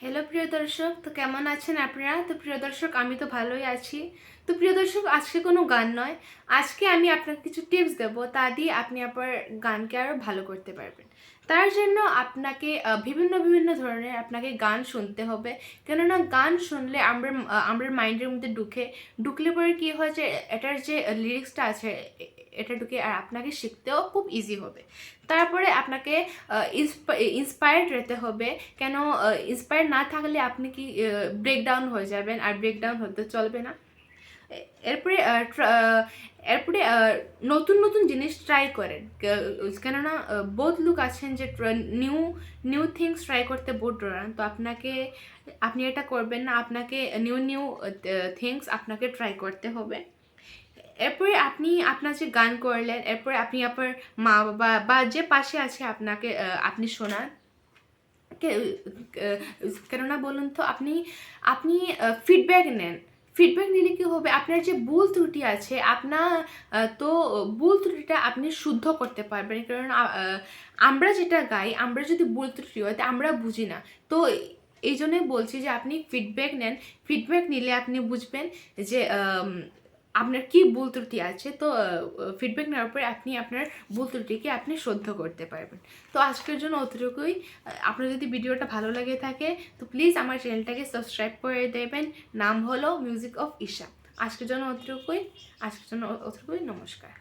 Hello প্রিয় দর্শক, তো কেমন আছেন আপনারা? তো প্রিয় দর্শক, আমি তো ভালোই আছি। তো প্রিয় দর্শক, আজকে কোনো গান নয়, আজকে আমি আপনাকে কিছু টিপস দেবো, তা দিয়ে আপনি আপনার গানকে আরও ভালো করতে পারবেন। তার জন্য আপনাকে বিভিন্ন বিভিন্ন ধরনের আপনাকে গান শুনতে হবে। কেননা গান শুনলে আমরা মাইন্ডের মধ্যে ঢুকলে পরে কী হয় যে এটার যে লিরিক্সটা আছে এটা ঢুকে আর আপনাকে শিখতেও খুব ইজি হবে। তারপরে আপনাকে ইন্সপায়ার্ড যেতে হবে। কেন ইন্সপায়ার না থাকলে আপনি কি ব্রেকডাউন হয়ে যাবেন, আর ব্রেকডাউন হতে চলবে না। এরপরে এরপরে নতুন নতুন জিনিস ট্রাই করেন। কেননা বহুত লোক আছেন যে নিউ নিউ থিংস ট্রাই করতে বহুত ডরান। তো আপনি এটা করবেন না, আপনাকে নিউ নিউ থিংস আপনাকে ট্রাই করতে হবে। এরপরে আপনি আপনার যে গান করলেন, এরপরে আপনি আপনার মা বাবা বা যে পাশে আছে আপনাকে আপনি শোনান। কেননা বলুন তো, আপনি আপনি ফিডব্যাক নেন। ফিডব্যাক নিলে কী হবে, আপনার যে ভুল ত্রুটি আছে তো ভুল ত্রুটিটা আপনি শুদ্ধ করতে পারবেন। কারণ আমরা যেটা গাই, আমরা যদি ভুল ত্রুটি হয় তা আমরা বুঝি না। তো এই জন্যই বলছি যে আপনি ফিডব্যাক নেন। ফিডব্যাক নিলে আপনি বুঝবেন যে আপনার কি ভুল ত্রুটি আছে। তো ফিডব্যাক নেওয়ার পরে আপনি আপনার ভুল ত্রুটিকে আপনি শুদ্ধ করতে পারবেন। তো আজকের জন্য অতটুকুই। আপনার যদি ভিডিওটা ভালো লাগে থাকে তো প্লিজ আমার চ্যানেলটাকে সাবস্ক্রাইব করে দেবেন। নাম হলো মিউজিক অফ ঈশা। আজকের জন্য অতটুকুই। নমস্কার।